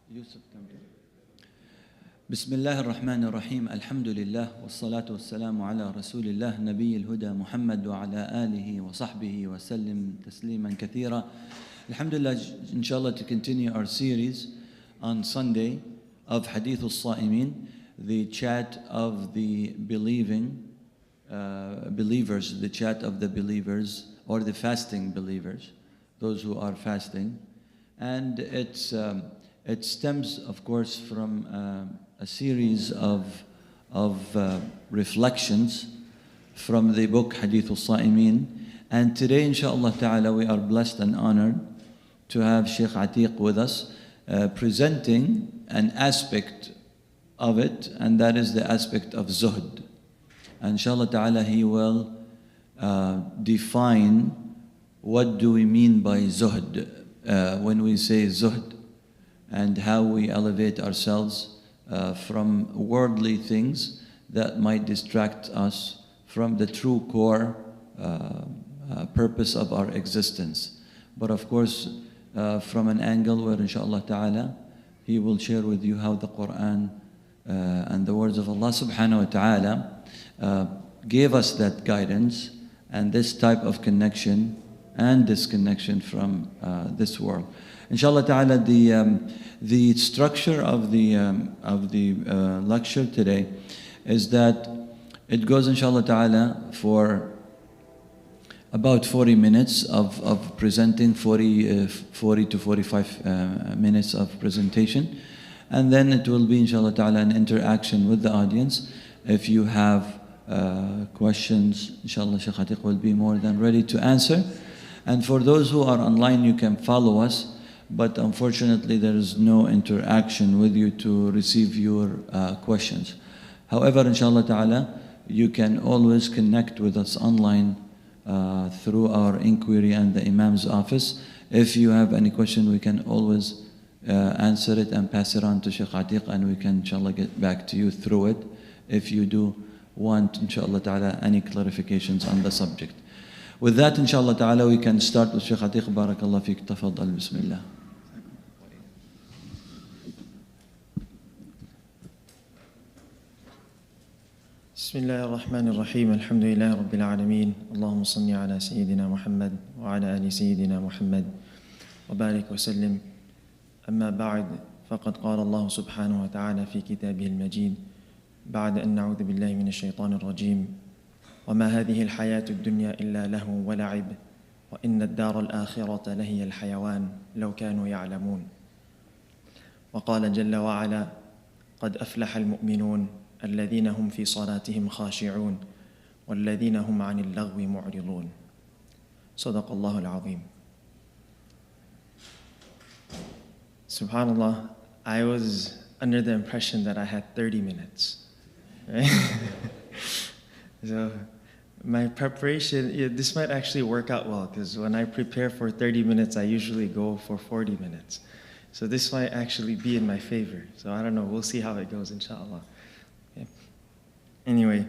يوسف تمام. بسم الله الرحمن الرحيم الحمد لله والصلاة والسلام على رسول الله نبي الهدى محمد وعلى آله وصحبه وسلم تسليما كثيرا. Alhamdulillah, inshallah, to continue our series on Sunday of Hadith al-Sa'imin, the chat of the believers, the chat of the believers or the fasting believers, those who are fasting. And it stems, of course, from a series of reflections from the book Hadith al-Sa'imin. And today, inshallah ta'ala, we are blessed and honored to have Sheikh Atiq with us, presenting an aspect of it, and that is the aspect of zuhd. And inshallah ta'ala, he will define what do we mean by zuhd when we say zuhd, and how we elevate ourselves from worldly things that might distract us from the true core purpose of our existence. But of course, from an angle where inshallah ta'ala, he will share with you how the Quran and the words of Allah subhanahu wa ta'ala gave us that guidance and this type of connection and disconnection from this world. Inshallah ta'ala, the structure of the lecture today is that it goes inshallah ta'ala for about 40 minutes of presenting, 40 to 45 minutes of presentation. And then it will be inshallah ta'ala an interaction with the audience. If you have questions, inshallah Shaykh Atiq will be more than ready to answer. And for those who are online, you can follow us, but unfortunately there is no interaction with you to receive your questions. However, inshallah ta'ala, you can always connect with us online through our inquiry and the Imam's office. If you have any question, we can always answer it and pass it on to Shaykh Atiq, and we can inshallah get back to you through it if you do want inshallah ta'ala any clarifications on the subject. With that, inshallah ta'ala, we can start with Shaykh Atiq. Barakallah feek, tafaddal, bismillah. بسم الله الرحمن الرحيم الحمد لله رب العالمين اللهم صل على سيدنا محمد وعلى آل سيدنا محمد وبارك وسلم أما بعد فقد قال الله سبحانه وتعالى في كتابه المجيد بعد أن نعوذ بالله من الشيطان الرجيم وما هذه الحياة الدنيا إلا لهو ولعب وإن الدار الآخرة لهي الحيوان لو كانوا يعلمون وقال جل وعلا قد أفلح المؤمنون الذين هم في صلاتهم خاشعون والذين هم عن اللغو معرضون صدق الله العظيم. Subhanallah, I was under the impression that I had 30 minutes. Right? So my preparation, this might actually work out well, because when I prepare for 30 minutes, I usually go for 40 minutes. So this might actually be in my favor. So I don't know, we'll see how it goes, inshallah. Okay. Anyway,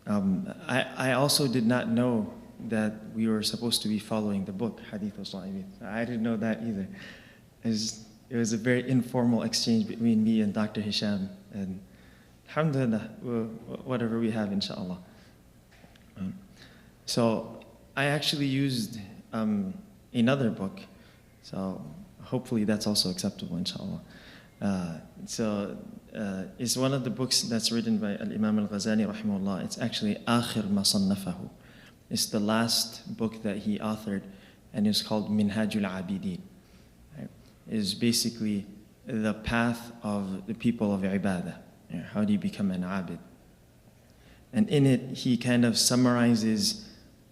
I also did not know that we were supposed to be following the book, Hadith al-Sa'imin. I didn't know that either. It was a very informal exchange between me and Dr. Hisham, and alhamdulillah, whatever we have, inshallah. So I actually used another book, so hopefully that's also acceptable, inshallah. It's one of the books that's written by Al-Imam Al-Ghazali rahimahullah. It's actually آخر ما صنفه. It's the last book that he authored, and it's called Minhajul Abidin. Is basically the path of the people of ibadah. How do you become an abid? And in it, he kind of summarizes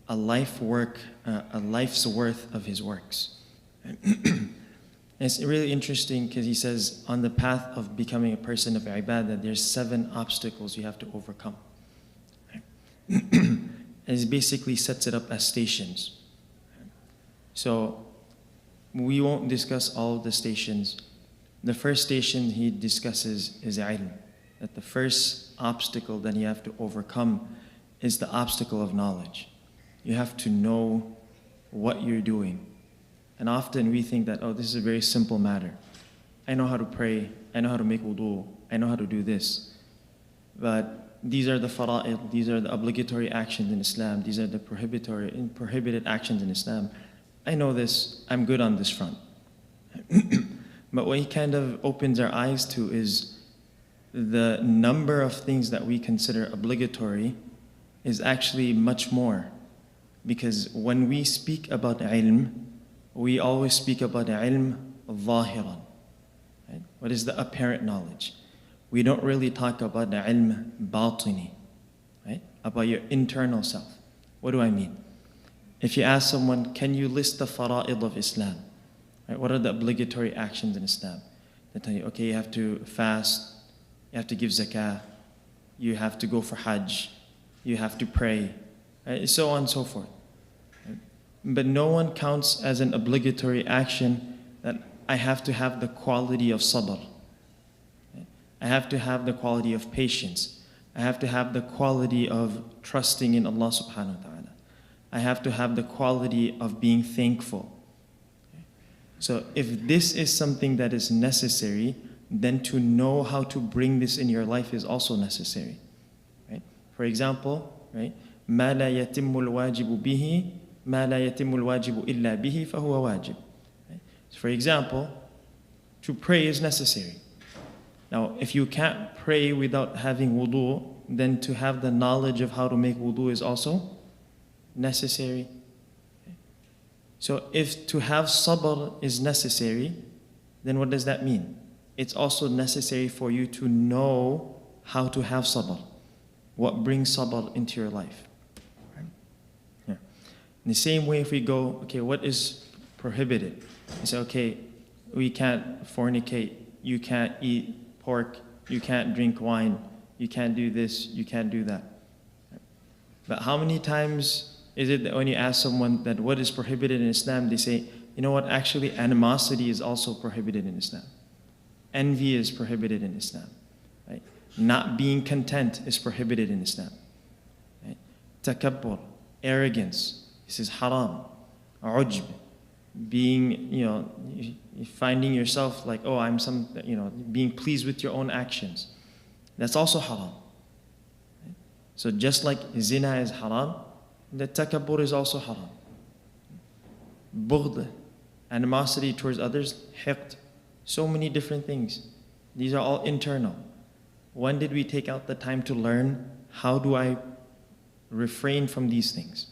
a life's worth of his works. It's really interesting because he says on the path of becoming a person of ibadah, there's 7 obstacles you have to overcome. And he basically sets it up as stations. So we won't discuss all of the stations. The first station he discusses is ilm. That the first obstacle that you have to overcome is the obstacle of knowledge. You have to know what you're doing. And often we think that, oh, this is a very simple matter. I know how to pray, I know how to make wudu, I know how to do this. But these are the fara'id, these are the obligatory actions in Islam, these are the prohibited actions in Islam. I know this, I'm good on this front. But what he kind of opens our eyes to is the number of things that we consider obligatory is actually much more. Because when we speak about ilm, we always speak about ilm zahiran. Right? What is the apparent knowledge? We don't really talk about the ilm batini, right? About your internal self. What do I mean? If you ask someone, can you list the fara'id of Islam? Right? What are the obligatory actions in Islam? They tell you, okay, you have to fast, you have to give zakah, you have to go for hajj, you have to pray, right? So on and so forth. Right? But no one counts as an obligatory action that I have to have the quality of sabr. I have to have the quality of patience. I have to have the quality of trusting in Allah subhanahu wa ta'ala. I have to have the quality of being thankful. So if this is something that is necessary, then to know how to bring this in your life is also necessary. Right? For example, right? ما لا يتم الواجب به ما لا يتم الواجب إلا به فهو واجب. Right? So for example, to pray is necessary. Now, if you can't pray without having wudu, then to have the knowledge of how to make wudu is also necessary. So if to have sabr is necessary, then what does that mean? It's also necessary for you to know how to have sabr. What brings sabr into your life. Right? Yeah. In the same way, if we go, okay, what is prohibited? You say, okay, we can't fornicate, you can't eat pork, you can't drink wine, you can't do this, you can't do that. But how many times is it that when you ask someone that what is prohibited in Islam, they say, you know what, actually animosity is also prohibited in Islam. Envy is prohibited in Islam. Right? Not being content is prohibited in Islam. Right? Takabbur, arrogance, this is haram. Ujb, being, finding yourself like, oh, I'm being pleased with your own actions. That's also haram. Right? So just like zina is haram, the takabbur is also haram. Bughd, animosity towards others, hiqd, so many different things. These are all internal. When did we take out the time to learn how do I refrain from these things?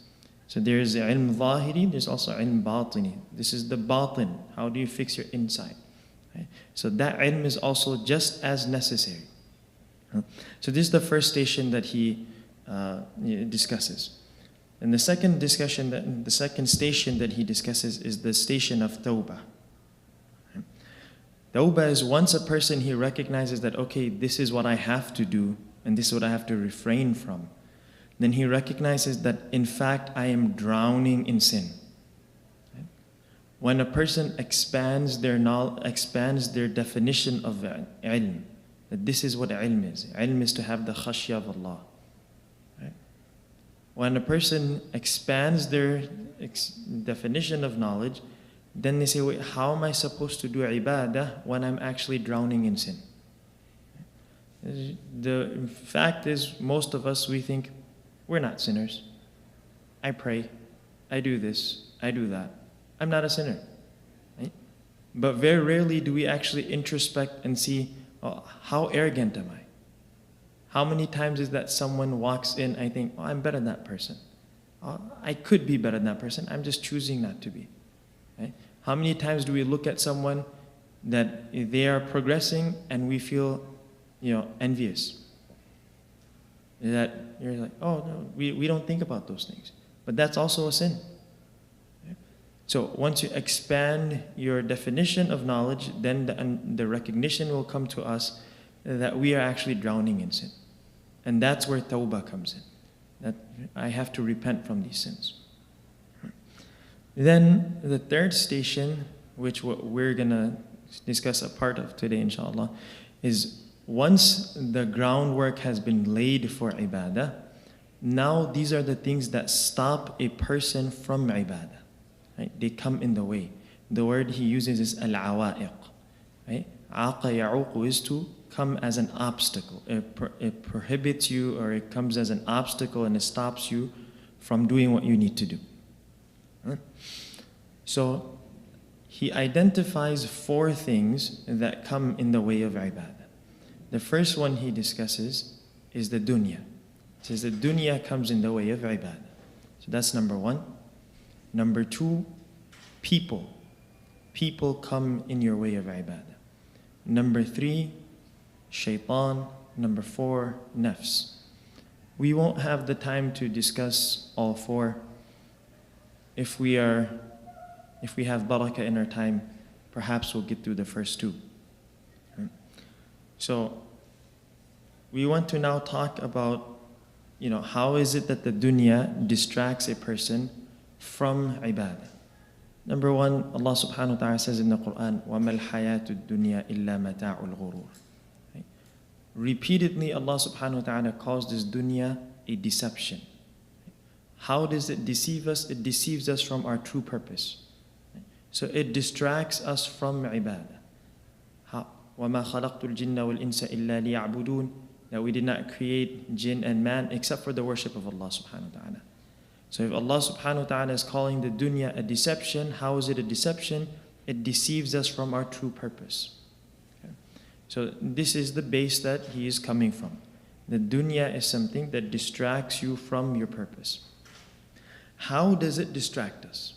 So there's ilm zahiri, there's also ilm batini. This is the batin. How do you fix your inside? Right? So that ilm is also just as necessary. So this is the first station that he discusses. And the second station that he discusses is the station of tawbah. Tawbah is once a person, he recognizes that, okay, this is what I have to do, and this is what I have to refrain from. Then he recognizes that, in fact, I am drowning in sin. When a person expands their definition of ilm, that this is what ilm is. Ilm is to have the khashya of Allah. Right? When a person expands their definition of knowledge, then they say, wait, how am I supposed to do ibadah when I'm actually drowning in sin? The fact is, most of us, we think, we're not sinners. I pray, I do this, I do that. I'm not a sinner. Right? But very rarely do we actually introspect and see, oh, how arrogant am I? How many times is that someone walks in, I think, oh, I'm better than that person. I could be better than that person, I'm just choosing not to be. Right? How many times do we look at someone that they are progressing and we feel, envious? That you're like, oh no, we don't think about those things. But that's also a sin. Okay? So once you expand your definition of knowledge, then the recognition will come to us that we are actually drowning in sin. And that's where tawbah comes in. That I have to repent from these sins. Then the third station, which we're going to discuss a part of today, inshallah, is once the groundwork has been laid for ibadah, now these are the things that stop a person from ibadah. Right? They come in the way. The word he uses is al-awa'iq. Right? Aqa ya'uqu is to come as an obstacle. It prohibits you, or it comes as an obstacle, and it stops you from doing what you need to do. Right? So he identifies 4 things that come in the way of ibadah. The first one he discusses is the dunya. He says the dunya comes in the way of ibadah. So that's number 1. Number 2, people. People come in your way of ibadah. Number 3, shaitan. Number 4, nafs. We won't have the time to discuss all 4. If we have barakah in our time, perhaps we'll get through the first 2. Right? So we want to now talk about, how is it that the dunya distracts a person from ibadah. Number 1, Allah subhanahu wa ta'ala says in the Quran, وَمَا الْحَيَاةُ الدُّنْيَا إِلَّا مَتَاعُ الْغُرُورِ. Right? Repeatedly, Allah subhanahu wa ta'ala calls this dunya a deception. How does it deceive us? It deceives us from our true purpose. So it distracts us from ibadah. وَمَا خَلَقْتُ الْجِنَّ وَالْإِنسَ إِلَّا لِيَعْبُدُونَ. That we did not create jinn and man except for the worship of Allah subhanahu wa ta'ala. So if Allah subhanahu wa ta'ala is calling the dunya a deception, how is it a deception? It deceives us from our true purpose. Okay? So this is the base that he is coming from. The dunya is something that distracts you from your purpose. How does it distract us?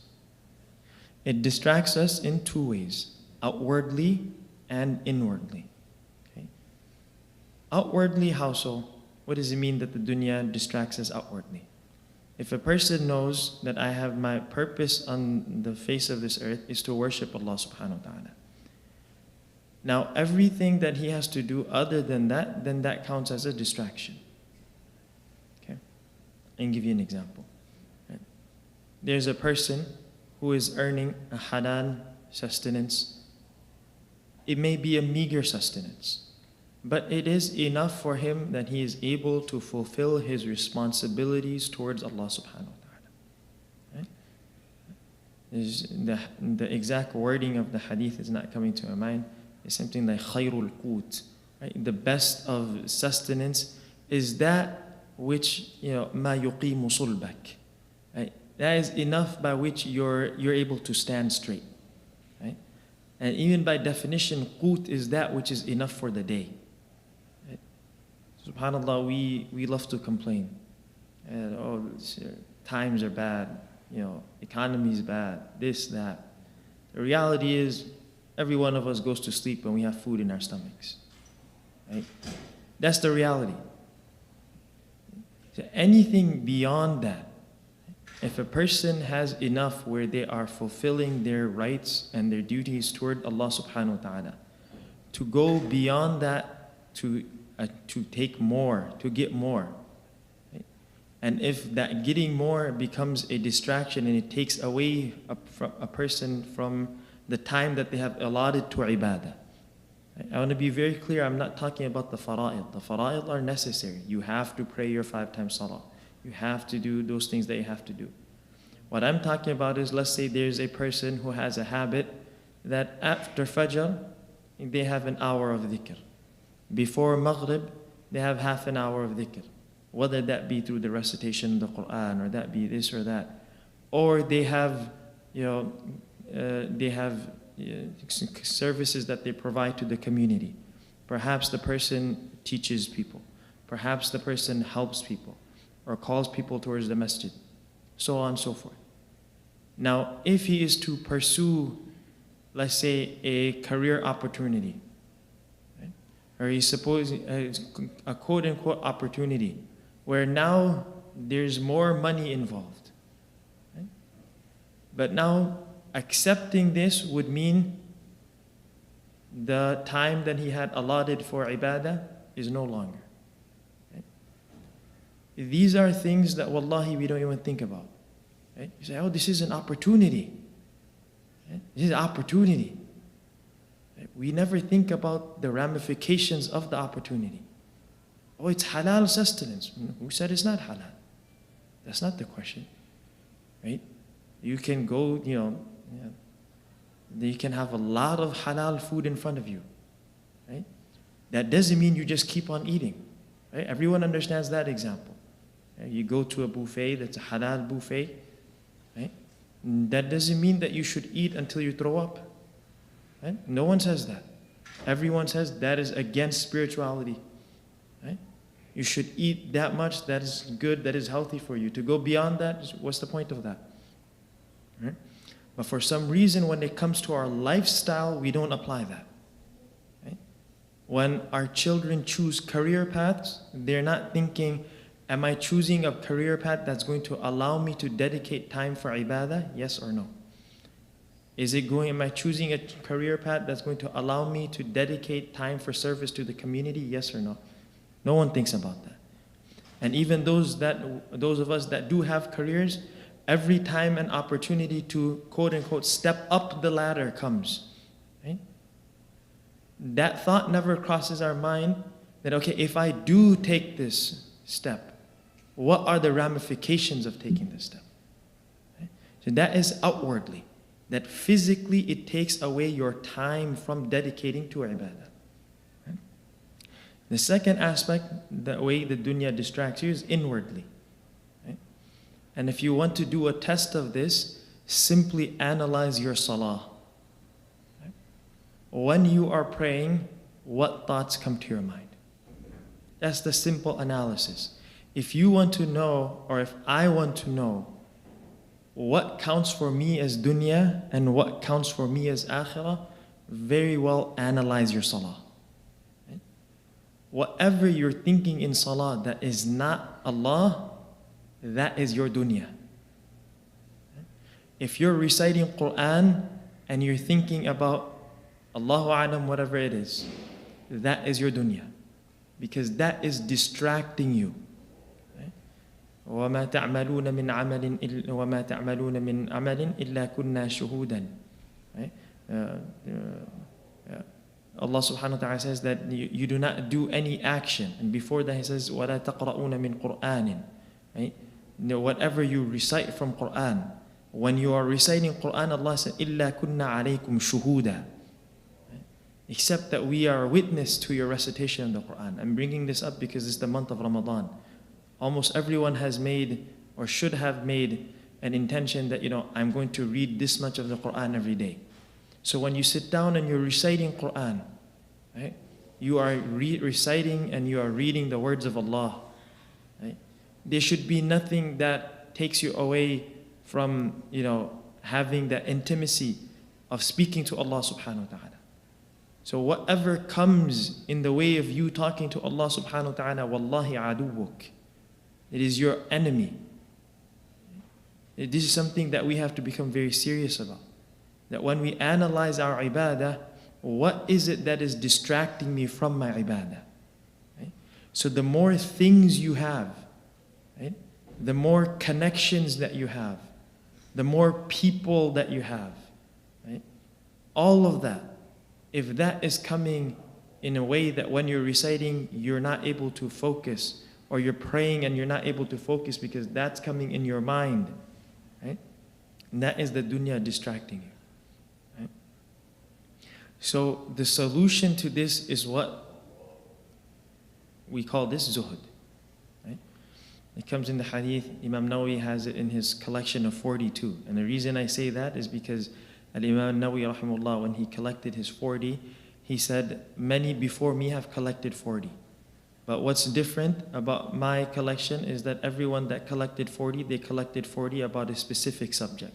It distracts us in 2 ways, outwardly and inwardly. Okay? Outwardly, how so? What does it mean that the dunya distracts us outwardly? If a person knows that I have my purpose on the face of this earth is to worship Allah subhanahu wa ta'ala. Now everything that he has to do other than that, then that counts as a distraction. Okay? I'll give you an example. Right? There's a person who is earning a halal sustenance. It may be a meager sustenance, but it is enough for him that he is able to fulfill his responsibilities towards Allah subhanahu wa ta'ala. Right? The exact wording of the hadith is not coming to my mind. It's something like khayrul qut. Right? The best of sustenance is that which, ma yuqimu sulbak. Right? That is enough by which you're able to stand straight. Right? And even by definition, qut is that which is enough for the day. SubhanAllah, we love to complain. And, times are bad, economy is bad, this, that. The reality is, every one of us goes to sleep when we have food in our stomachs. Right? That's the reality. So anything beyond that, if a person has enough where they are fulfilling their rights and their duties toward Allah subhanahu wa ta'ala, to go beyond that, to take more, to get more. Right? And if that getting more becomes a distraction and it takes away a person from the time that they have allotted to ibadah. Right? I want to be very clear, I'm not talking about the fara'id. The fara'id are necessary. You have to pray your 5 times salah. You have to do those things that you have to do. What I'm talking about is, let's say there's a person who has a habit that after Fajr, they have an hour of dhikr. Before Maghrib, they have half an hour of dhikr. Whether that be through the recitation of the Quran, or that be this or that. Or they have, services that they provide to the community. Perhaps the person teaches people. Perhaps the person helps people, or calls people towards the masjid. So on and so forth. Now, if he is to pursue, let's say, a career opportunity, or he's supposing a quote-unquote opportunity where now there's more money involved. Right? But now accepting this would mean the time that he had allotted for ibadah is no longer. Right? These are things that wallahi we don't even think about. Right? You say, oh, this is an opportunity. Right? This is an opportunity. We never think about the ramifications of the opportunity. Oh, it's halal sustenance. Who said it's not halal? That's not the question. Right? You can go, you can have a lot of halal food in front of you. right? That doesn't mean you just keep on eating, right? Everyone understands that example. Right? You go to a buffet that's a halal buffet, right? That doesn't mean that you should eat until you throw up, right? No one says that. Everyone says that is against spirituality, right? You should eat that much, that is good, that is healthy for you. To go beyond that, what's the point of that? Right? But for some reason, when it comes to our lifestyle, we don't apply that. Right? When our children choose career paths, they're not thinking, am I choosing a career path that's going to allow me to dedicate time for ibadah? Yes or no? Am I choosing a career path that's going to allow me to dedicate time for service to the community? Yes or no? No one thinks about that. And even those of us that do have careers, every time an opportunity to quote unquote step up the ladder comes, right? That thought never crosses our mind that, okay, if I do take this step, what are the ramifications of taking this step? Right? So that is outwardly. That physically it takes away your time from dedicating to ibadah. Right? The second aspect, the way the dunya distracts you, is inwardly. Right? And if you want to do a test of this, simply analyze your salah. Right? When you are praying, what thoughts come to your mind? That's the simple analysis. If you want to know, or if I want to know, what counts for me as dunya and what counts for me as akhirah, very well analyze your salah. Right? Whatever you're thinking in salah that is not Allah, that is your dunya. Right? If you're reciting Quran and you're thinking about Allahu A'lam, whatever it is, that is your dunya. Because that is distracting you. وَمَا تَعْمَلُونَ مِنْ عَمَلٍ إِلَّا كُنَّا شُهُودًا. Right? Allah subhanahu wa ta'ala says that you do not do any action. And before that He says, وَلَا تَقْرَؤُونَ مِنْ قُرْآنٍ. Right? Whatever you recite from Quran, when you are reciting Quran, Allah says, إِلَّا كُنَّا عَلَيْكُمْ شُهُودًا. Except that we are witness to your recitation of the Quran. I'm bringing this up because it's the month of Ramadan. Almost everyone has made or should have made an intention that, I'm going to read this much of the Quran every day. So when you sit down and you're reciting Quran, right, you are reciting and you are reading the words of Allah. Right? There should be nothing that takes you away from, having the intimacy of speaking to Allah subhanahu wa ta'ala. So whatever comes in the way of you talking to Allah subhanahu wa ta'ala, wallahi aduwwuk. It is your enemy. This is something that we have to become very serious about. That when we analyze our ibadah, what is it that is distracting me from my ibadah? Right? So the more things you have, right, the more connections that you have, the more people that you have, right, all of that, if that is coming in a way that when you're reciting, you're not able to focus, or you're praying and you're not able to focus because that's coming in your mind, right? And that is the dunya distracting you, right? So the solution to this is what we call this zuhud, right? It comes in the hadith. Imam Nawawi has it in his collection of 42. And the reason I say that is because Al-Imam Nawawi rahimahullah, when he collected his 40, he said, many before me have collected 40. But what's different about my collection is that everyone that collected 40, they collected 40 about a specific subject.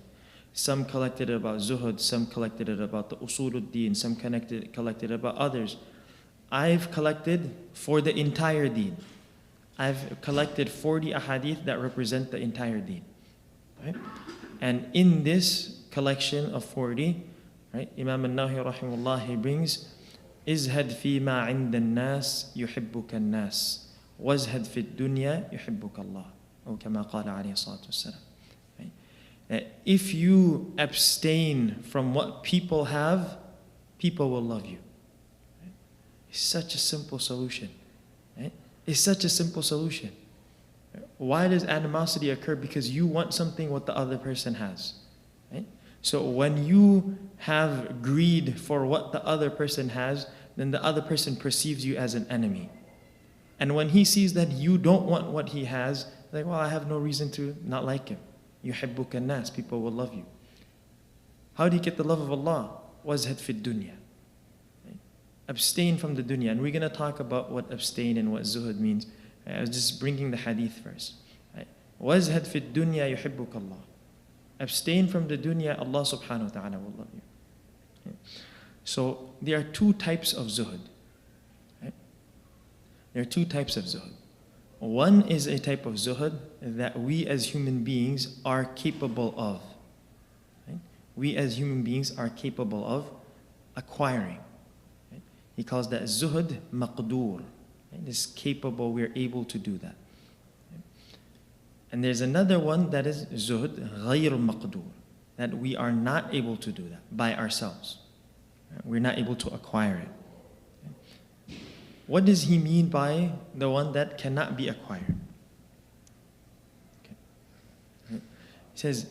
Some collected it about zuhud, some collected it about the usuluddin, some collected about others. I've collected for the entire deen. I've collected 40 ahadith that represent the entire deen. Right? And in this collection of 40, right, Imam al-Nawawi rahimahullah, he brings, ازهد فيما عند الناس يحبك الناس وازهد في الدنيا يحبك الله أو كما قال عليه الصلاة والسلام. If you abstain from what people have, people will love you. It's such a simple solution. It's such a simple solution. Why does animosity occur? Because you want something what the other person has. So when you have greed for what the other person has, then the other person perceives you as an enemy. And when he sees that you don't want what he has, like, well, I have no reason to not like him. يُحِبُّكَ النَّاسِ, people will love you. How do you get the love of Allah? وَازْهَدْ فِي الدُّنْيَا. Abstain from the dunya. And we're going to talk about what abstain and what zuhud means. I was just bringing the hadith first. وَازْهَدْ فِي الدُّنْيَا يُحِبُّكَ اللَّهِ. Abstain from the dunya, Allah subhanahu wa ta'ala will love you. So there are two types of zuhud. There are two types of zuhud. One is a type of zuhud that we as human beings are capable of. We as human beings are capable of acquiring. He calls that zuhud maqdur. It is capable, we are able to do that. And there's another one that is zuhud ghayr maqdur, that we are not able to do that by ourselves. We're not able to acquire it. What does he mean by the one that cannot be acquired? He says,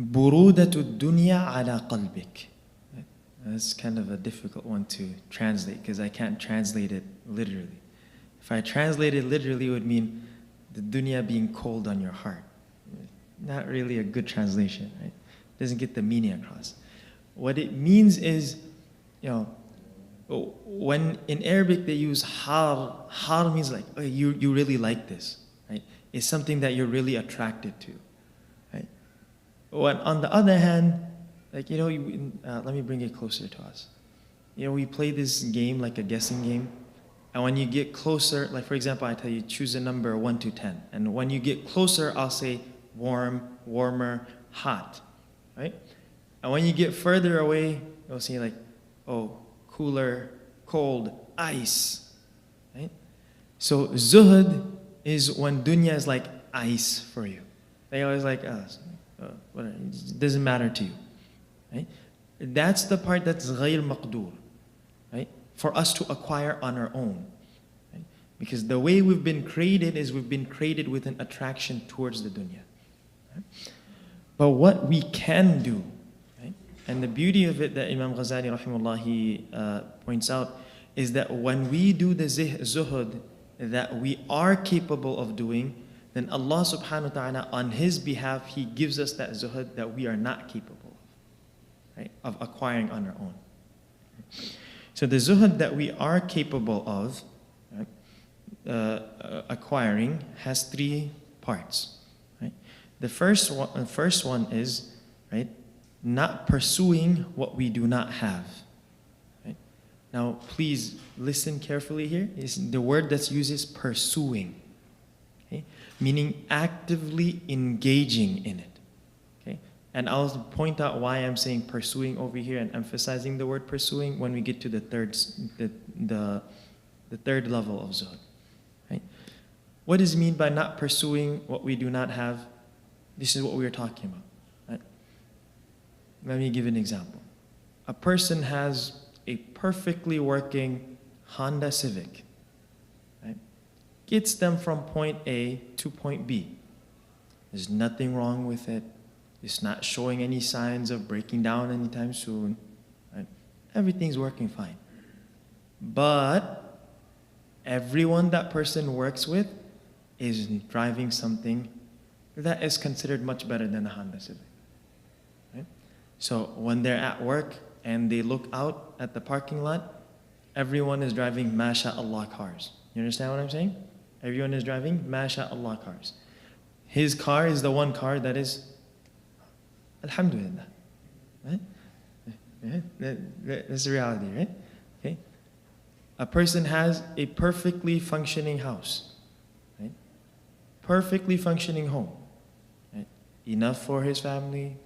burudatu dunya ala qalbik. That's kind of a difficult one to translate because I can't translate it literally. If I translate it literally, it would mean the dunya being cold on your heart. Not really a good translation, right? Doesn't get the meaning across. What it means is, when in Arabic they use har. Har means like, oh, you really like this, right? It's something that you're really attracted to, right? When on the other hand, like, let me bring it closer to us. We play this game, like a guessing game. And when you get closer, like for example, I tell you, choose a number 1 to 10. And when you get closer, I'll say warm, warmer, hot, right? And when you get further away, you'll say like, oh, cooler, cold, ice, right? So zuhud is when dunya is like ice for you. They always like, whatever, it doesn't matter to you. Right? That's the part that's ghayr maqdur, right? For us to acquire on our own. Right? Because the way we've been created is we've been created with an attraction towards the dunya. Right? But what we can do, right? And the beauty of it that Imam Ghazali rahimahullah, he points out, is that when we do the zuhud that we are capable of doing, then Allah subhanahu wa ta'ala on His behalf, He gives us that zuhud that we are not capable of. Right, of acquiring on our own. So the zuhud that we are capable of acquiring has three parts. Right? The first one is, right, not pursuing what we do not have. Right? Now, please listen carefully here. The word that's used is pursuing, okay? Meaning actively engaging in it. And I'll point out why I'm saying pursuing over here and emphasizing the word pursuing when we get to the third level of zuhud. Right? What does it mean by not pursuing what we do not have? This is what we were talking about. Right? Let me give an example. A person has a perfectly working Honda Civic. Right? Gets them from point A to point B. There's nothing wrong with it. It's not showing any signs of breaking down anytime soon. Right? Everything's working fine. But everyone that person works with is driving something that is considered much better than a Honda Civic. Right? So when they're at work and they look out at the parking lot, everyone is driving MashaAllah cars. You understand what I'm saying? Everyone is driving MashaAllah cars. His car is the one car that is Alhamdulillah. Right? That's the reality, right? Okay. A person has a perfectly functioning house, right? Perfectly functioning home, right? Enough for his family,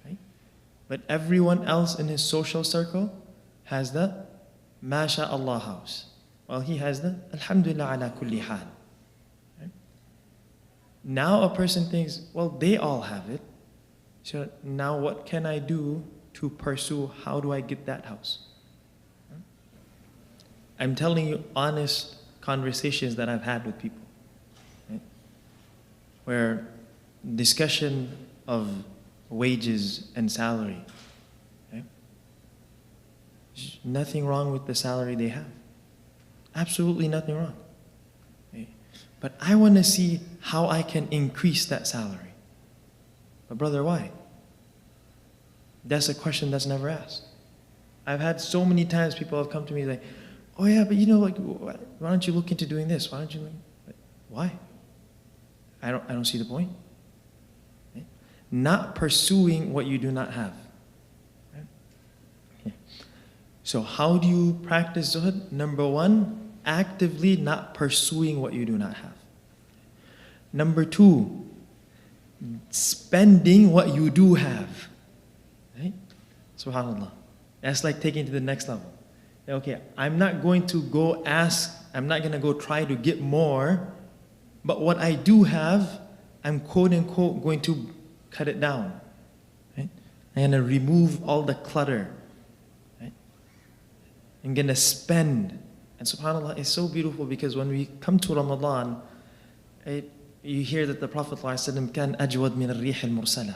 right? But everyone else in his social circle has the MashaAllah house. Well, he has the Alhamdulillah ala kulli hal. Right? Now a person thinks, well, they all have it. So now what can I do to pursue, how do I get that house? I'm telling you honest conversations that I've had with people, right? Where discussion of wages and salary, right? nothing wrong with the salary they have. Absolutely nothing wrong. Okay? But I want to see how I can increase that salary. But brother, why? That's a question that's never asked. I've had so many times people have come to me like, oh yeah, but like, why don't you look into doing this? Why don't you? Why? I don't see the point. Okay? Not pursuing what you do not have. Right? Okay. So how do you practice zuhud? Number one, actively not pursuing what you do not have. Number two, spending what you do have. Right? SubhanAllah. That's like taking it to the next level. Okay, I'm not going to go ask, I'm not going to go try to get more, but what I do have, I'm quote unquote going to cut it down. Right? I'm going to remove all the clutter. Right? I'm going to spend. And subhanAllah, it's so beautiful because when we come to Ramadan, right, you hear that the Prophet ﷺ كان أجود من الريح المرسلة.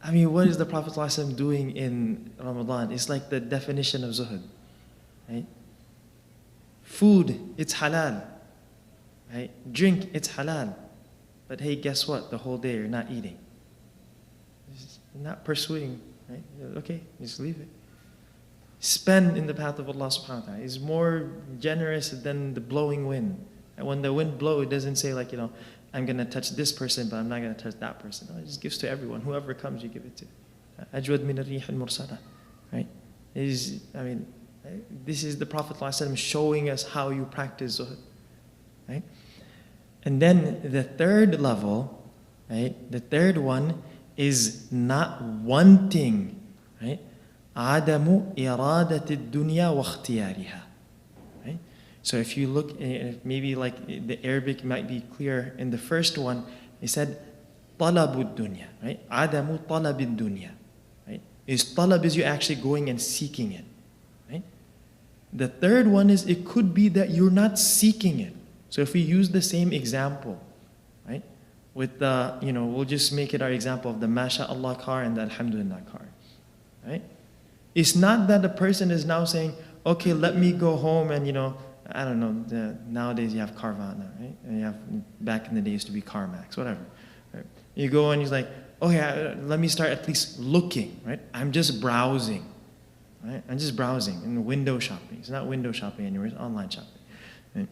I mean, what is the Prophet ﷺ doing in Ramadan? It's like the definition of zuhud. Right? Food, it's halal. Right? Drink, it's halal. But hey, guess what? The whole day you're not eating. You're not pursuing. Right? Okay, just leave it. Spend in the path of Allah subhanahu wa ta'ala. Is more generous than the blowing wind. And when the wind blows, it doesn't say like, I'm going to touch this person, but I'm not going to touch that person. No, it just gives to everyone. Whoever comes, you give it to. أجود من الريح المرسلة. Right? This is the Prophet ﷺ showing us how you practice zuhud. Right? And then the third level, right? The third one is not wanting, right? عدم إرادة الدنيا واختيارها. Right? So if you look, maybe like the Arabic might be clear. In the first one, it said طلب الدنيا, right? عدم طلب الدنيا, right? Talab is you actually going and seeking it, right? The third one is it could be that you're not seeking it. So if we use the same example, right? With the, we'll just make it our example of the MashaAllah car and the Alhamdulillah car, right? It's not that the person is now saying, okay, let me go home and, I don't know, nowadays you have Carvana, right? And you have, back in the day used to be CarMax, whatever. Right? You go and he's like, okay, let me start at least looking, right? I'm just browsing, right? I'm just browsing and window shopping. It's not window shopping anymore, it's online shopping. Right?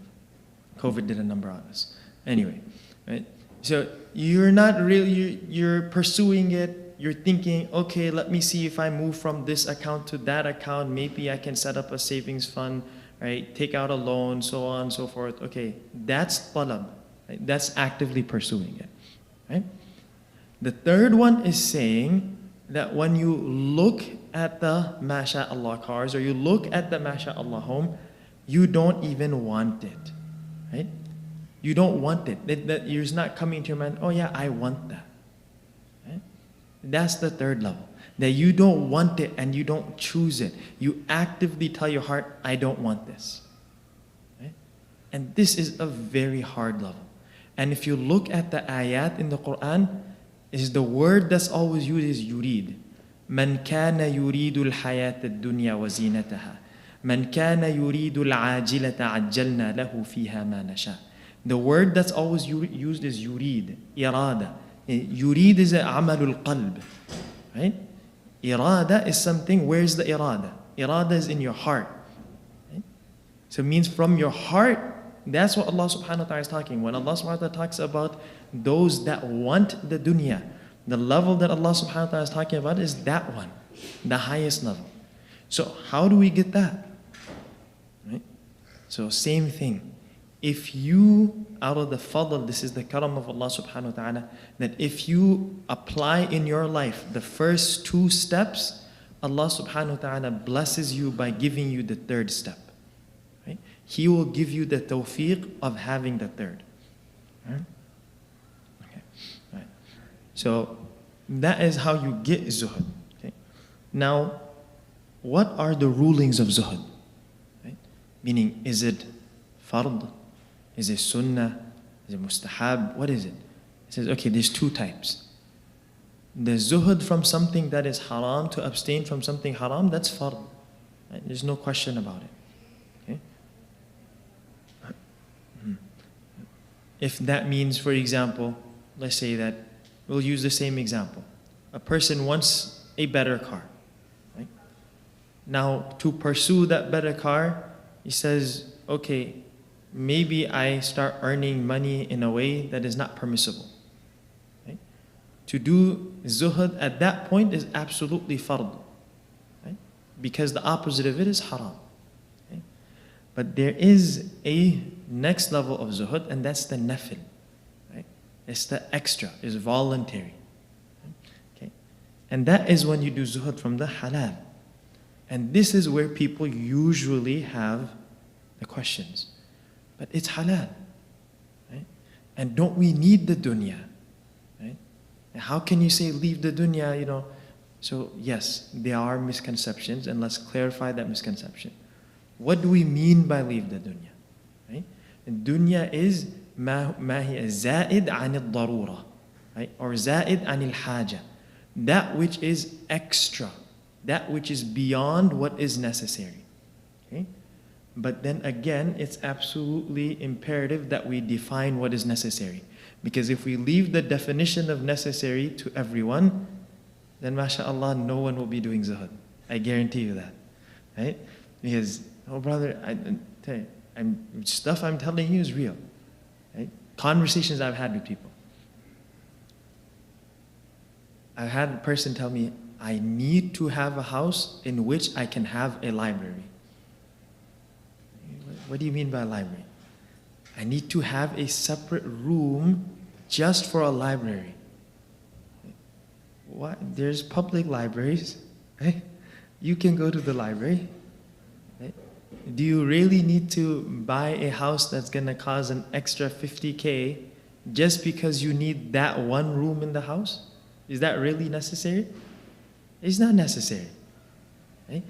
COVID did a number on us. Anyway, right? So you're not really, you're pursuing it. You're thinking, okay, let me see if I move from this account to that account. Maybe I can set up a savings fund, right? Take out a loan, so on and so forth. Okay, that's talab. Right? That's actively pursuing it. Right? The third one is saying that when you look at the MashaAllah cars or you look at the MashaAllah home, you don't even want it. Right? You don't want it. That you're not coming to your mind, oh yeah, I want that. Right? That's the third level. That you don't want it and you don't choose it. You actively tell your heart, I don't want this. Right? And this is a very hard level. And if you look at the ayat in the Quran, is the word that's always used is yurid. من كان يريد الحياة الدنيا وزينتها من كان يريد العاجلة عجلنا له فيها ما نشاء. The word that's always used is yurid, irada. Yurid is amalul qalb, right? Irada is something, where's the irada? Irada is in your heart. Right? So it means from your heart, that's what Allah subhanahu wa ta'ala is talking. When Allah subhanahu wa ta'ala talks about those that want the dunya, the level that Allah subhanahu wa ta'ala is talking about is that one, the highest level. So how do we get that? Right? So same thing. If you, out of the fadl, this is the karam of Allah subhanahu wa ta'ala, that if you apply in your life the first two steps, Allah subhanahu wa ta'ala blesses you by giving you the third step. Right? He will give you the tawfiq of having the third. Right? Okay. Right. So that is how you get zuhud. Okay. Now, what are the rulings of zuhud? Right? Meaning, is it fard? Is it sunnah? Is it mustahab? What is it? It says, okay, there's two types. The zuhud from something that is haram, to abstain from something haram, that's fard. Right? There's no question about it. Okay? If that means, for example, let's say that, we'll use the same example. A person wants a better car. Right? Now, to pursue that better car, he says, okay, maybe I start earning money in a way that is not permissible. Right? To do zuhud at that point is absolutely fard. Right? Because the opposite of it is haram. Right? But there is a next level of zuhud, and that's the nafil. Right? It's the extra, it's voluntary. Okay? And that is when you do zuhud from the halal. And this is where people usually have the questions. But it's halal. Right? And don't we need the dunya? Right? And how can you say leave the dunya, you know? So yes, there are misconceptions, and let's clarify that misconception. What do we mean by leave the dunya? Right? And dunya is ما هي زائد عن الضرورة, right? Or زائد عن الحاجة. That which is extra, that which is beyond what is necessary. Okay? But then again, it's absolutely imperative that we define what is necessary. Because if we leave the definition of necessary to everyone, then mashallah, no one will be doing zuhud. I guarantee you that. Right? Because, oh brother, stuff I'm telling you is real. Right? Conversations I've had with people. I've had a person tell me, I need to have a house in which I can have a library. What do you mean by library? I need to have a separate room just for a library. What? There's public libraries. Right? You can go to the library. Right? Do you really need to buy a house that's going to cost an extra 50K just because you need that one room in the house? Is that really necessary? It's not necessary. Right?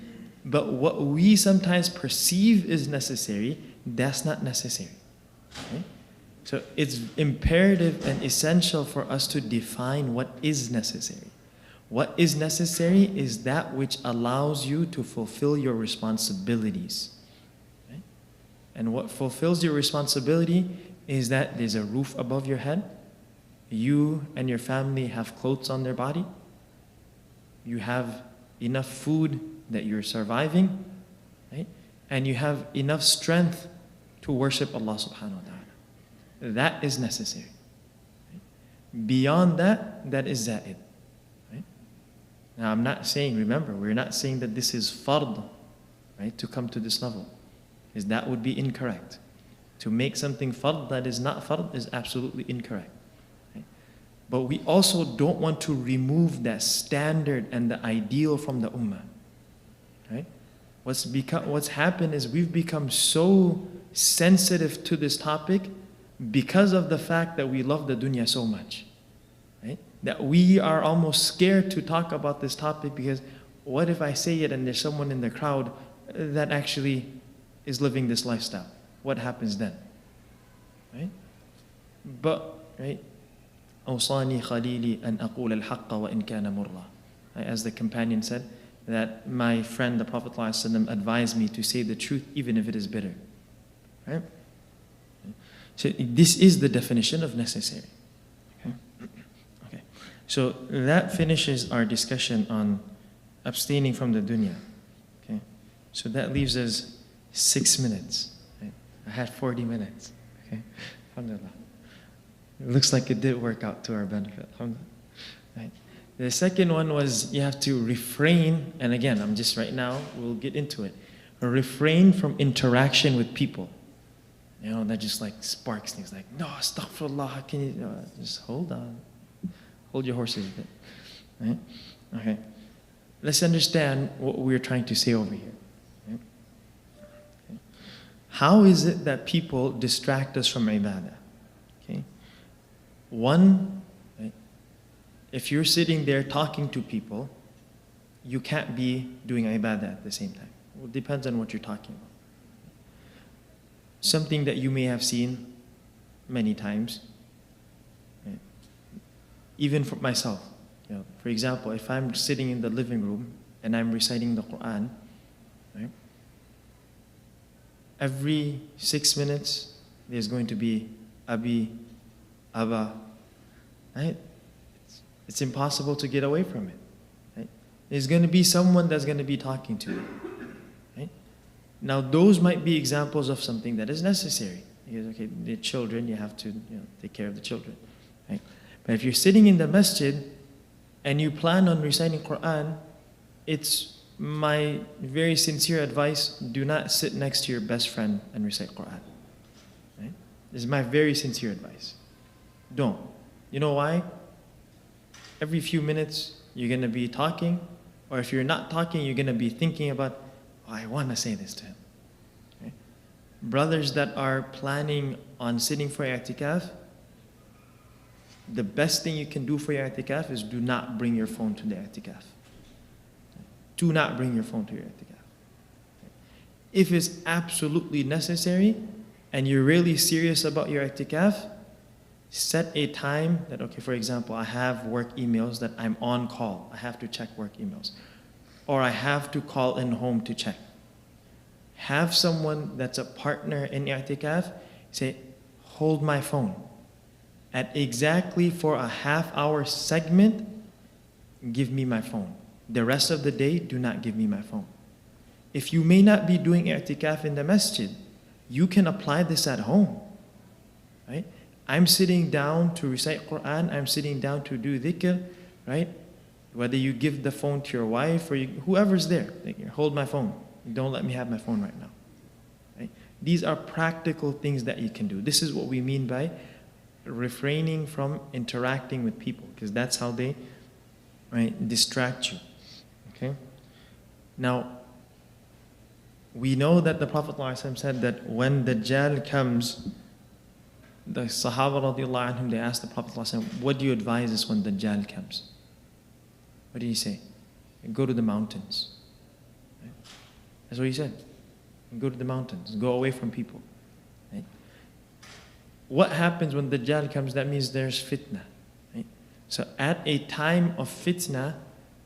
But what we sometimes perceive is necessary, that's not necessary. Right? So it's imperative and essential for us to define what is necessary. What is necessary is that which allows you to fulfill your responsibilities. Right? And what fulfills your responsibility is that there's a roof above your head, you and your family have clothes on their body, you have enough food that you're surviving, right? And you have enough strength to worship Allah subhanahu wa ta'ala. That is necessary. Right? Beyond that, that is za'id. Right? Now I'm not saying, remember, we're not saying that this is fard, right, to come to this level. Because that would be incorrect. To make something fard that is not fard is absolutely incorrect. But we also don't want to remove that standard and the ideal from the ummah. Right? What's happened is we've become so sensitive to this topic because of the fact that we love the dunya so much. Right? That we are almost scared to talk about this topic because what if I say it and there's someone in the crowd that actually is living this lifestyle? What happens then? Right? But, right? أوصاني خليلي أن أقول الحق وإن كان مرة. As the companion said, that my friend, the Prophet ﷺ, advised me to say the truth even if it is bitter. Right? So this is the definition of necessary. Okay. So that finishes our discussion on abstaining from the dunya. Okay. So that leaves us 6 minutes. Right? I had 40 minutes. Okay. Alhamdulillah. It looks like it did work out to our benefit. Right. The second one was you have to refrain, and again, I'm just right now, we'll get into it. Refrain from interaction with people. You know, that just like sparks things like, no, astaghfirullah, how can you, just hold on. Hold your horses a bit. Right? Okay. Let's understand what we're trying to say over here. Right? Okay. How is it that people distract us from ibadah? Okay. One, right, if you're sitting there talking to people, you can't be doing ibadah at the same time. Well, it depends on what you're talking about. Something that you may have seen many times, right? Even for myself. You know, for example, if I'm sitting in the living room and I'm reciting the Quran, Right? Every 6 minutes, there's going to be Abi, Abba. Right? It's impossible to get away from it. Right? There's going to be someone that's going to be talking to you. Right? Now, those might be examples of something that is necessary. Because, okay, the children, you have to take care of the children. Right? But if you're sitting in the masjid and you plan on reciting Quran, it's my very sincere advice, do not sit next to your best friend and recite Quran. Right? This is my very sincere advice. Don't. You know why? Every few minutes, you're going to be talking, or if you're not talking, you're going to be thinking about, oh, I want to say this to him. Okay? Brothers that are planning on sitting for i'tikaf, the best thing you can do for your i'tikaf is do not bring your phone to the i'tikaf. Do not bring your phone to your i'tikaf. If it's absolutely necessary and you're really serious about your i'tikaf, set a time that, okay, for example, I have work emails that I'm on call. I have to check work emails. Or I have to call in home to check. Have someone that's a partner in i'tikaf say, hold my phone. At exactly for a half-hour segment, give me my phone. The rest of the day, do not give me my phone. If you may not be doing i'tikaf in the masjid, you can apply this at home. Right? I'm sitting down to recite Quran, I'm sitting down to do dhikr, right? Whether you give the phone to your wife or whoever's there, like, hold my phone. Don't let me have my phone right now. Right? These are practical things that you can do. This is what we mean by refraining from interacting with people, because that's how they distract you. Okay? Now, we know that the Prophet ﷺ said that when Dajjal comes, the Sahaba radiallahu anhum, they asked the Prophet ﷺ, what do you advise us when Dajjal comes? What did he say? Go to the mountains. Right? That's what he said. Go to the mountains. Go away from people. Right? What happens when Dajjal comes? That means there's fitna. Right? So at a time of fitna,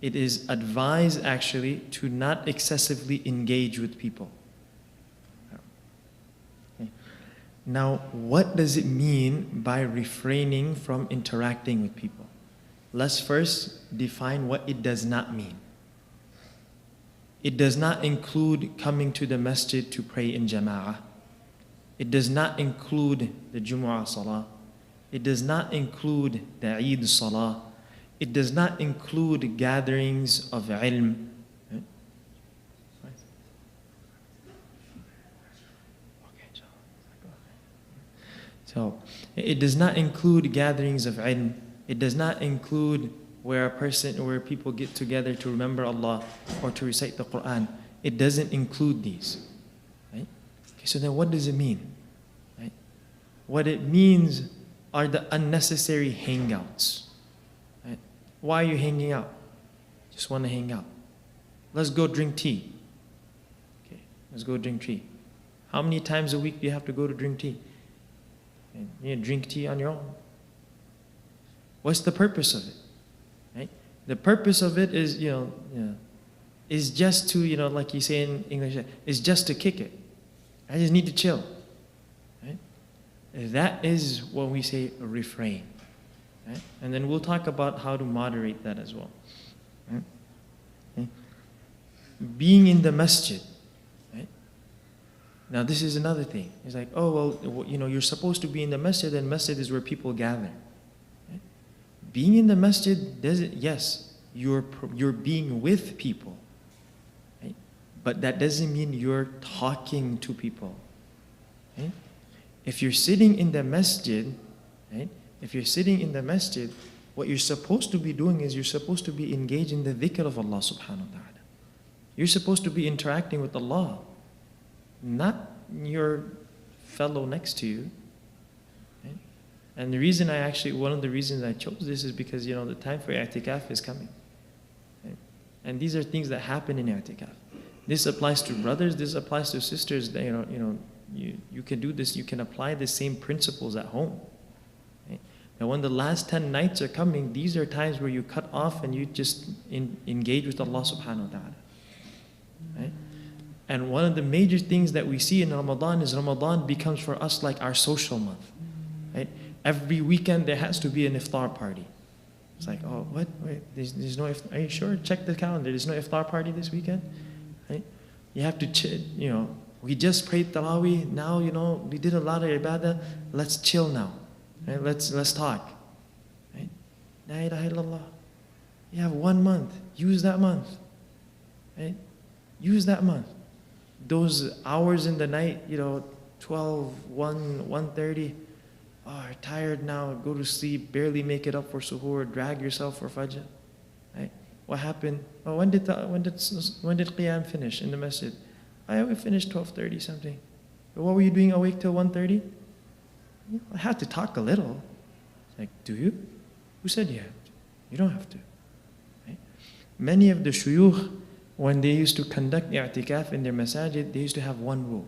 it is advised actually to not excessively engage with people. Now, what does it mean by refraining from interacting with people? Let's first define what it does not mean. It does not include coming to the masjid to pray in jama'ah. It does not include the Jumu'ah Salah. It does not include the Eid Salah. It does not include gatherings of ilm. So it does not include gatherings of ilm. It does not include where people get together to remember Allah or to recite the Quran. It doesn't include these. Right? Okay, so then what does it mean? Right? What it means are the unnecessary hangouts. Right? Why are you hanging out? Just want to hang out. Let's go drink tea. Okay, let's go drink tea. How many times a week do you have to go to drink tea? And you drink tea on your own. What's the purpose of it? Right? The purpose of it is, is just to, like you say in English, is just to kick it. I just need to chill. Right? That is what we say refrain. Right? And then we'll talk about how to moderate that as well. Right? Okay? Being in the masjid. Now this is another thing. It's like, oh, well, you're supposed to be in the masjid, and masjid is where people gather. Right? Being in the masjid, yes, you're being with people. Right? But that doesn't mean you're talking to people. Right? If you're sitting in the masjid, right? If you're sitting in the masjid, what you're supposed to be doing is you're supposed to be engaged in the dhikr of Allah subhanahu wa ta'ala. You're supposed to be interacting with Allah, not your fellow next to you. Right? And one of the reasons I chose this is because, the time for i'tikaf is coming. Right? And these are things that happen in i'tikaf. This applies to brothers, this applies to sisters. That, you can do this, you can apply the same principles at home. Right? And when the last 10 nights are coming, these are times where you cut off and you just engage with Allah subhanahu wa ta'ala. Right? And one of the major things that we see in Ramadan is Ramadan becomes for us like our social month. Right? Every weekend there has to be an iftar party. It's like, oh, what? Wait, there's no iftar. Are you sure? Check the calendar. There's no iftar party this weekend? Right? You have to, we just prayed Tarawih. Now, we did a lot of ibadah. Let's chill now. Right? Let's talk. Right? La ilaha illallah. You have 1 month. Use that month. Right? Use that month. Those hours in the night, 12, 1, 1:30. Oh, you're tired now. Go to sleep. Barely make it up for suhoor. Drag yourself for fajr. Right? What happened? Oh, when did qiyam finish in the masjid? We finished 12:30 something. What were you doing awake till 1:30? I had to talk a little. Like, do you? Who said you have to? You don't have to. Right? Many of the shuyukh, when they used to conduct i'tikaf in their masajid, they used to have one rule.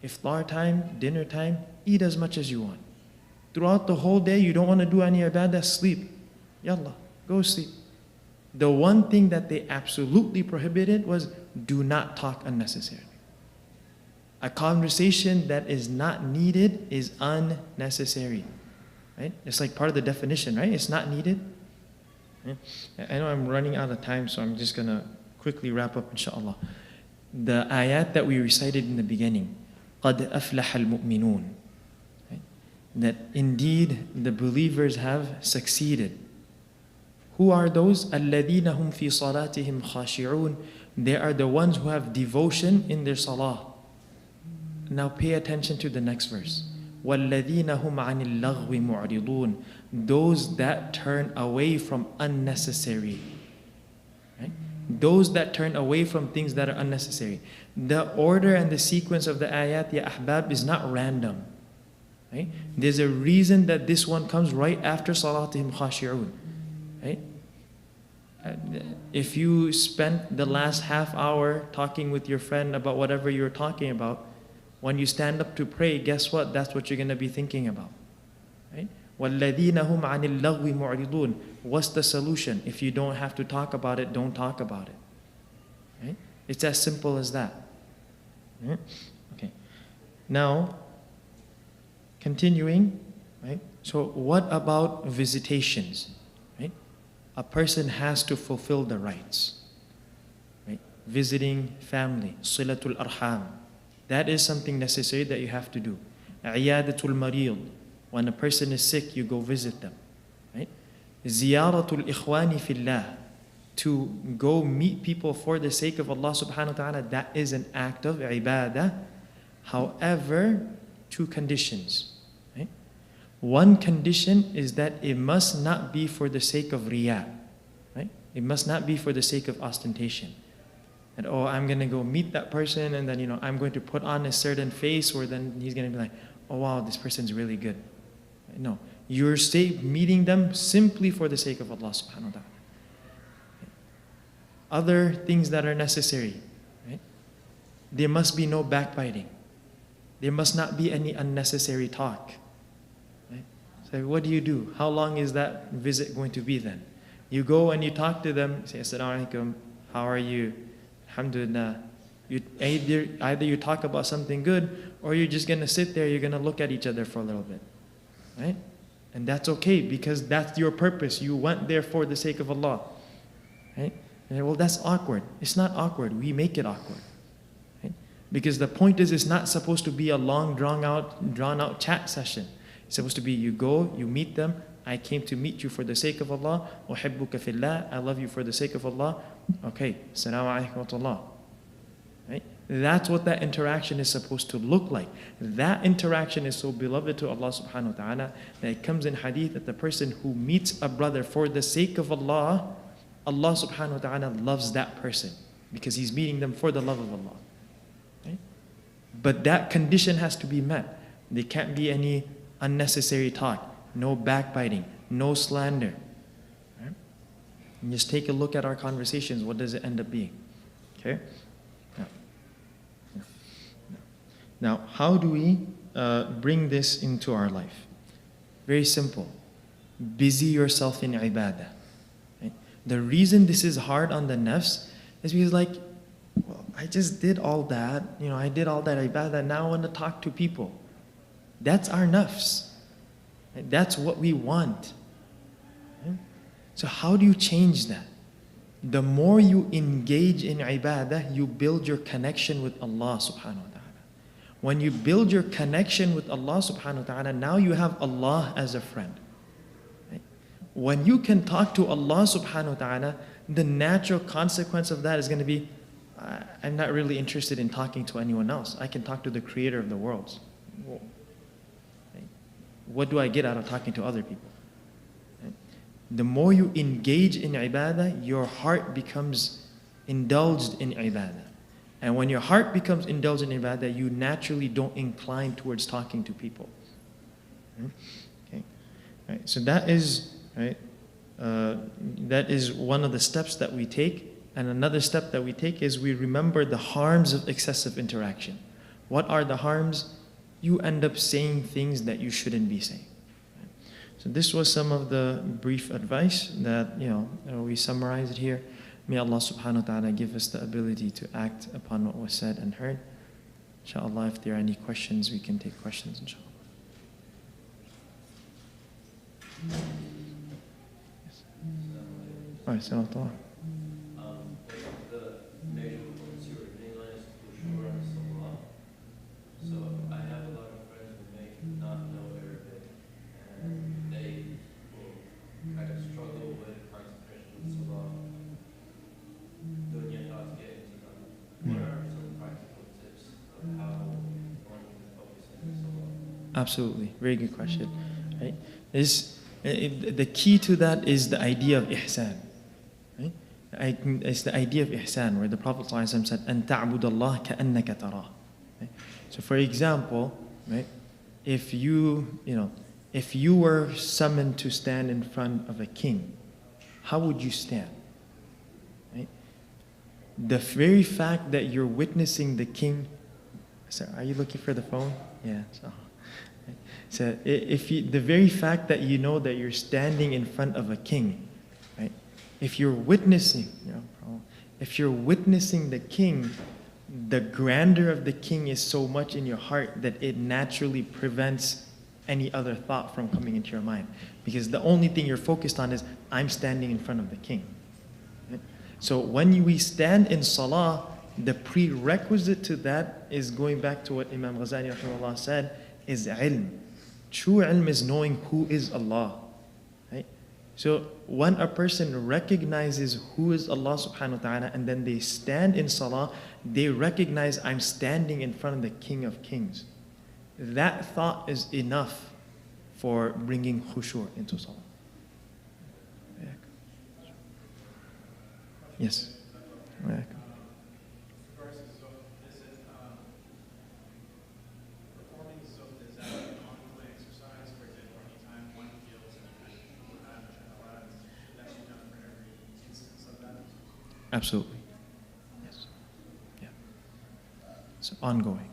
Iftar time, dinner time, eat as much as you want. Throughout the whole day, you don't want to do any ibadah, sleep. Yallah, go sleep. The one thing that they absolutely prohibited was do not talk unnecessarily. A conversation that is not needed is unnecessary. Right? It's like part of the definition, right? It's not needed. Yeah. I know I'm running out of time, so I'm just going to quickly wrap up, inshallah. The ayat that we recited in the beginning, قَدْ أَفْلَحَ الْمُؤْمِنُونَ, right? That indeed the believers have succeeded. Who are those? الَّذِينَ هُمْ فِي صَلَاتِهِمْ خَاشِعُونَ. They are the ones who have devotion in their salah. Now pay attention to the next verse. وَالَّذِينَ هُمْ عَنِ اللَّغْوِ مُعْرِضُونَ. Those that turn away from unnecessary. Right? Those that turn away from things that are unnecessary. The order and the sequence of the ayat, ya ahbab, is not random. Right? There's a reason that this one comes right after salatihim khashi'un. Right? If you spent the last half hour talking with your friend about whatever you're talking about, when you stand up to pray, guess what? That's what you're going to be thinking about. Right? وَالَّذِينَ هُمْ عَنِ اللَّغْوِ مُعْرِضُونَ. What's the solution? If you don't have to talk about it, don't talk about it. Right? It's as simple as that. Right? Okay. Now, continuing, right? So what about visitations? Right? A person has to fulfill the rights. Right? Visiting family, silatul arham. That is something necessary that you have to do. Iyadatul marid. When a person is sick, you go visit them. Right? Ziyaratul ikhwani fillah. To go meet people for the sake of Allah subhanahu wa ta'ala, that is an act of ibadah. However, two conditions. Right? One condition is that it must not be for the sake of riyah. Right? It must not be for the sake of ostentation. And I'm going to go meet that person, and then I'm going to put on a certain face where then he's going to be like, oh wow, this person's really good. No, you're meeting them simply for the sake of Allah subhanahu wa ta'ala. Other things that are necessary, right? There must be no backbiting. There must not be any unnecessary talk. Right? So what do? How long is that visit going to be then? You go and you talk to them, say, Assalamu alaikum, how are you? Alhamdulillah. Either you talk about something good, or you're just going to sit there, you're going to look at each other for a little bit. Right? And that's okay, because that's your purpose. You went there for the sake of Allah. Right? And well, that's awkward. It's not awkward. We make it awkward. Right? Because the point is, it's not supposed to be a long, drawn out chat session. It's supposed to be, you go, you meet them. I came to meet you for the sake of Allah. Uhibbuka fillah. I love you for the sake of Allah. Okay. Assalamu alaikum wa rahmatullah. Right? That's what that interaction is supposed to look like. That interaction is so beloved to Allah subhanahu wa ta'ala that it comes in hadith that the person who meets a brother for the sake of Allah, Allah subhanahu wa ta'ala loves that person because he's meeting them for the love of Allah. Right? But that condition has to be met. There can't be any unnecessary talk, no backbiting, no slander. Right? And just take a look at our conversations. What does it end up being? Okay? Now, how do we bring this into our life? Very simple. Busy yourself in ibadah. Right? The reason this is hard on the nafs is because I just did all that, I did all that ibadah, now I want to talk to people. That's our nafs. That's what we want. So how do you change that? The more you engage in ibadah, you build your connection with Allah subhanahu wa ta'ala. When you build your connection with Allah subhanahu wa ta'ala, now you have Allah as a friend. When you can talk to Allah subhanahu wa ta'ala, the natural consequence of that is going to be, I'm not really interested in talking to anyone else. I can talk to the creator of the worlds. What do I get out of talking to other people? The more you engage in ibadah, your heart becomes indulged in ibadah. And when your heart becomes indulged in ibadah, you naturally don't incline towards talking to people. Okay. Right. So that is one of the steps that we take. And another step that we take is we remember the harms of excessive interaction. What are the harms? You end up saying things that you shouldn't be saying. So this was some of the brief advice that we summarized here. May Allah subhanahu wa ta'ala give us the ability to act upon what was said and heard. Inshallah, if there are any questions, we can take questions, inshallah. Yes. All right, so I have a lot of friends who may not know Arabic, and they will kind of struggle with concentration with Salah. Dunya not to get into them. What are some practical tips of how one can focus on Salah? Absolutely, very good question. Right? The key to that is the idea of ihsan. Right? It's the idea of ihsan, where the Prophet ﷺ said, "An ta'bud Allah ka'annaka tarah." So, for example, right, if you were summoned to stand in front of a king, how would you stand? Right? The very fact that you're witnessing the king. Sorry, are you looking for the phone? Yeah. So the very fact that you know that you're standing in front of a king, right? If you're witnessing the king, the grandeur of the king is so much in your heart that it naturally prevents any other thought from coming into your mind. Because the only thing you're focused on is, I'm standing in front of the king. Right? So when we stand in salah, the prerequisite to that is going back to what Imam Ghazali rahimahullah said, is ilm. True ilm is knowing who is Allah. Right? So when a person recognizes who is Allah subhanahu wa ta'ala and then they stand in salah, they recognize, I'm standing in front of the King of Kings. That thought is enough for bringing khushu' into salah. Yes. Absolutely. Yes. Yeah. It's ongoing.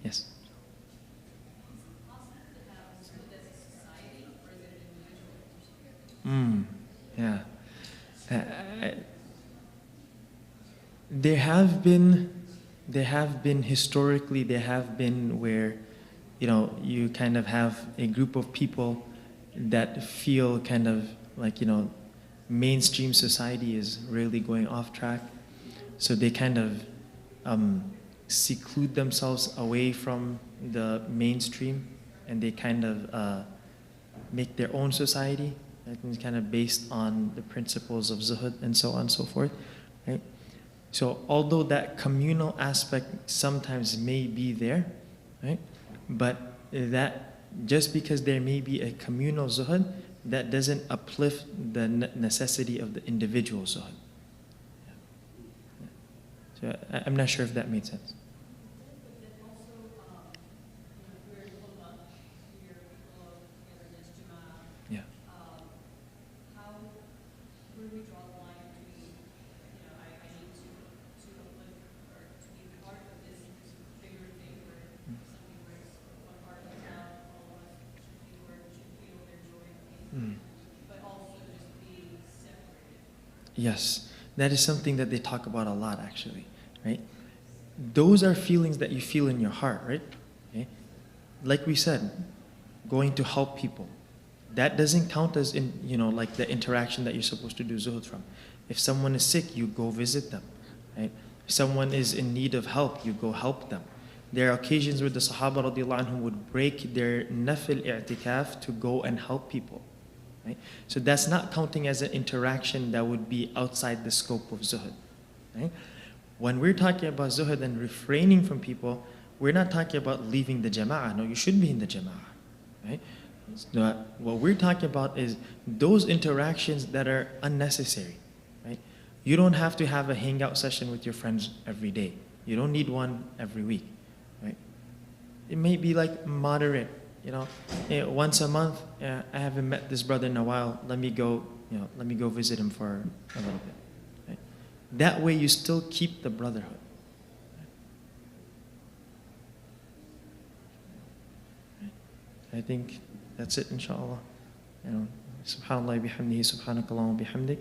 Yes. Yeah. There have been historically, there have been where, you kind of have a group of people that feel kind of like, mainstream society is really going off track. So they kind of seclude themselves away from the mainstream, and they kind of make their own society. I think it's kind of based on the principles of zuhud and so on and so forth. Right? So although that communal aspect sometimes may be there, right? But that just because there may be a communal zuhud, that doesn't uplift the necessity of the individual zuhud. So I'm not sure if that made sense. Yeah. Yes. That is something that they talk about a lot, actually, right? Those are feelings that you feel in your heart, right? Okay? Like we said, going to help people. That doesn't count as in, like the interaction that you're supposed to do zuhud from. If someone is sick, you go visit them, right? If someone is in need of help, you go help them. There are occasions where the Sahaba radiallahu anhum would break their nafil i'tikaf to go and help people, right? So that's not counting as an interaction that would be outside the scope of zuhud, right? When we're talking about zuhud and refraining from people, we're not talking about leaving the jama'ah. No, you should be in the jama'ah, right? What we're talking about is those interactions that are unnecessary, right? You don't have to have a hangout session with your friends every day. You don't need one every week, right? It may be like moderate, once a month. I haven't met this brother in a while. Let me go visit him for a little bit. Right? That way, you still keep the brotherhood. I think that's it, inshallah. Subhanallah bihamdihi, subhanakallahumma bihamdik.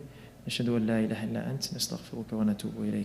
نشهد أن لا إله إلا أنت نستغفرك ونتوب إليك.